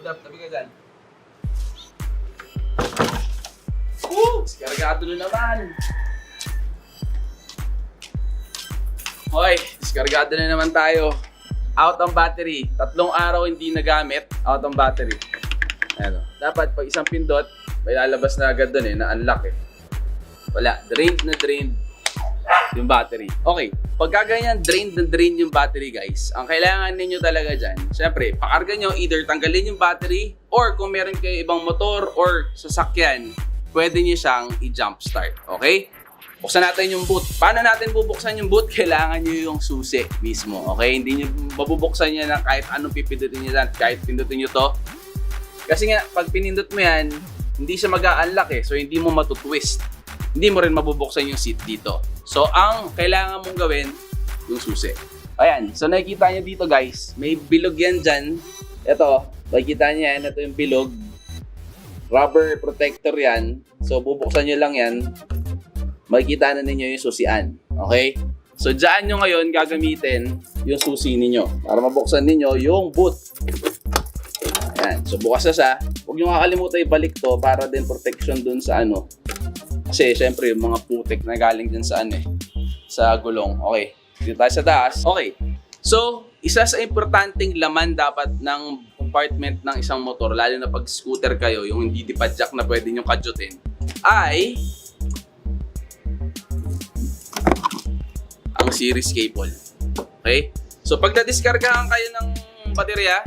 Lap, tabi ka dyan. Woo! Diskargado na naman. Hoy, diskargado na naman tayo. Out ang battery. 3 araw hindi nagamit. Out ang battery. Ano, dapat pag isang pindot, may lalabas na agad doon na-unlock Wala, drained na drained yung battery. Okay, pagka ganyan, drained na drained yung battery guys, ang kailangan ninyo talaga dyan, syempre, pakarga nyo, either tanggalin yung battery, or kung meron kayo ibang motor or sasakyan, pwede nyo siyang i-jump start. Okay? Buksan natin yung boot. Paano natin bubuksan yung boot? Kailangan nyo yung susi mismo. Okay? Hindi nyo mabubuksan yan ng kahit anong pipindutin nyo dyan. Kahit pindutin nyo to. Kasi nga, pag pinindot mo yan, hindi siya mag-a-unlock So, hindi mo matutwist. Hindi mo rin mabubuksan yung seat dito. So, ang kailangan mong gawin, yung susi. Ayan. So, nakikita nyo dito guys. May bilog yan dyan. Ito. Nakikita nyo yan. Ito yung bilog. Rubber protector yan. So, bubuksan nyo lang yan. Makikita na ninyo yung susian. Okay? So, dyan nyo ngayon gagamitin yung susi ninyo para mabuksan ninyo yung boot. Ayan. So, bukas na siya. Huwag nyo kakalimutan ibalik to para din protection dun sa ano. Kasi, syempre, yung mga putik na galing dyan sa sa gulong. Okay. Dito tayo sa taas. Okay. So, isa sa importanteng laman dapat ng compartment ng isang motor, lalo na pag scooter kayo, yung hindi dipadjak na pwede nyo kadyutin, ay ang series cable. Okay? So, pag na-discargahan kayo ng baterya,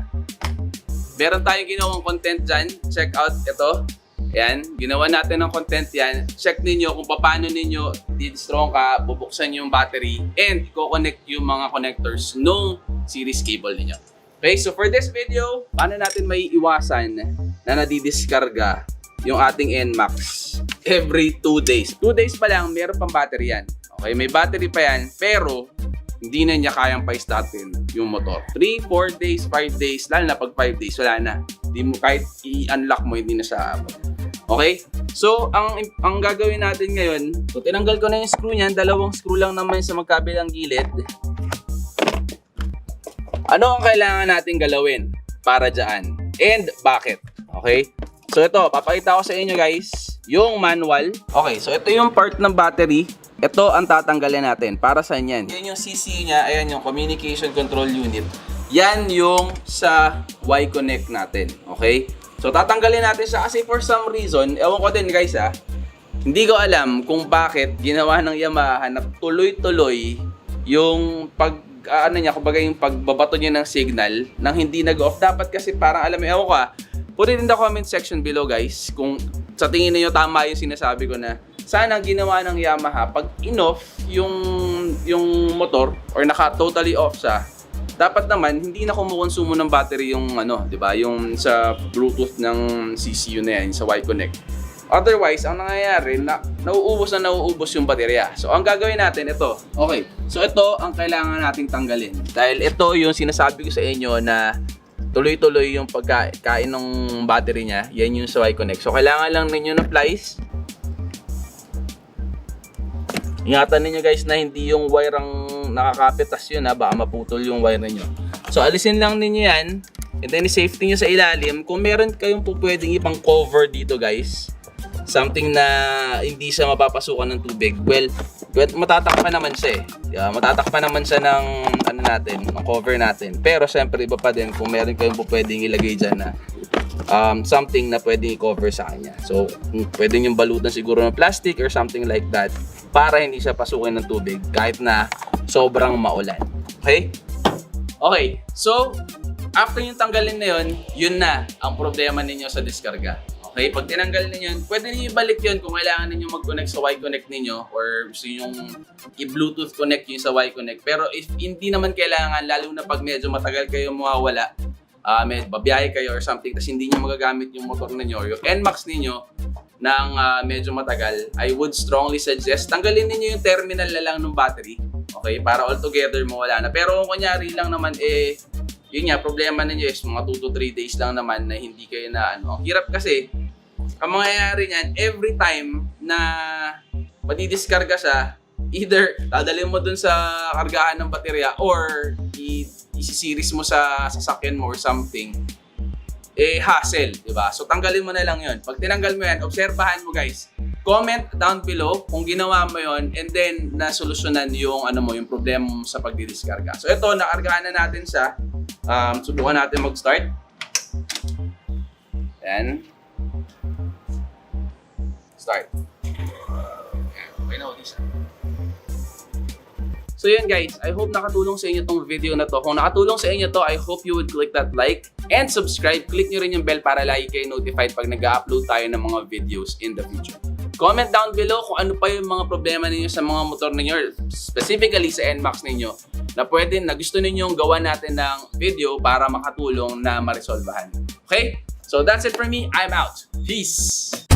meron tayong ginawang content dyan. Check out ito. Ayan. Ginawa natin ng content yan. Check ninyo kung paano ninyo di-strong ka, bubuksan yung battery, and i-connect yung mga connectors nung series cable ninyo. Okay? So, for this video, paano natin may iwasan na nadidiskarga yung ating NMAX every 2 days. 2 days pa lang, meron pang battery yan. Okay, may battery pa yan, pero hindi na niya kayang pa-startin yung motor. 3, 4 days, 5 days, lalo na pag 5 days, wala na. Hindi mo, kahit i-unlock mo, hindi na siya abot. Okay? So, ang gagawin natin ngayon, so tinanggal ko na yung screw niyan, 2 screw lang naman sa magkabilang gilid. Ano ang kailangan natin galawin para dyan? And bakit? Okay? So, ito, papakita ko sa inyo guys, yung manual. Okay, so ito yung part ng battery. Ito ang tatanggalin natin. Para saan yan? Yan yung CCU niya. Ayan yung Communication Control Unit. Yan yung sa Y-Connect natin. Okay? So, tatanggalin natin siya kasi for some reason, ewan ko din guys hindi ko alam kung bakit ginawa ng Yamaha na tuloy-tuloy yung kumbaga yung pagbabato niya ng signal nang hindi nag-off. Dapat kasi parang alam mo, ewan ko put it in the comment section below guys kung sa tingin niyo tama yung sinasabi ko na sana ginawa ng Yamaha pag in-off yung motor or naka-totally off siya, dapat naman hindi na kumukonsumo ng battery yung di ba? Yung sa Bluetooth ng CCU na yan, sa Y-Connect. Otherwise, ang nangyayari nauubos yung baterya. So, ang gagawin natin ito. Okay. So, ito ang kailangan nating tanggalin. Dahil ito yung sinasabi ko sa inyo na tuloy-tuloy yung pagkain ng battery niya. Yan yung sa Y-Connect. So, kailangan lang ninyo ng plies. Ingatan niyo guys na hindi yung wire ang nakakapit, tas yun baka maputol yung wire niyo. So alisin lang niyo yan, and then i-safety niyo sa ilalim. Kung meron kayong pwedeng ibang cover dito guys, something na hindi siya mapapasukan ng tubig, well matatakpan naman siya matatakpan naman siya ng ng cover natin. Pero syempre iba pa din kung meron kayong pwedeng ilagay dyan na something na pwedeng i-cover sa kanya. So pwedeng yung balutan siguro ng plastic or something like that para hindi siya pasukin ng tubig kahit na sobrang maulan. Okay? Okay. So, after yung tanggalin na yun na ang problema ninyo sa diskarga. Okay? Pag tinanggal na yun, pwede niyo ibalik yun kung kailangan ninyo mag-connect sa Y-Connect ninyo or gusto yung i-Bluetooth connect yung sa Y-Connect. Pero if hindi naman kailangan, lalo na pag medyo matagal kayo mawawala, may babiyahe kayo or something, tapos hindi nyo magagamit yung motor ninyo or yung NMAX ninyo ng medyo matagal, I would strongly suggest tanggalin niyo yung terminal na lang ng battery. Okay? Para all together mawala na. Pero kung kunyari lang naman yun nga, problema ninyo is mga 2 to 3 days lang naman na hindi kayo na Hirap kasi, ang mangyayari niyan, every time na madidiskarga siya, either dadalhin mo dun sa kargahan ng baterya or i-series mo sa sasakyan mo or something, hassle, di ba? So tanggalin mo na lang yun. Pag tinanggal mo yan, obserbahan mo guys. Comment down below kung ginawa mo yon and then nasolusyonan yung yung problema mo sa pagdidiskarga. So ito, nakargahan na natin siya. Subukan natin mag-start. Then start. Okay na ulit siya. So yun guys, I hope nakatulong sa inyo tong video na to. Kung nakatulong sa inyo to, I hope you would click that like and subscribe. Click nyo rin yung bell para lagi kayo notified pag nag-upload tayo ng mga videos in the future. Comment down below kung ano pa yung mga problema ninyo sa mga motor ninyo, specifically sa NMAX ninyo, na gusto ninyong gawa natin ng video para makatulong na maresolbahan. Okay? So that's it for me. I'm out. Peace!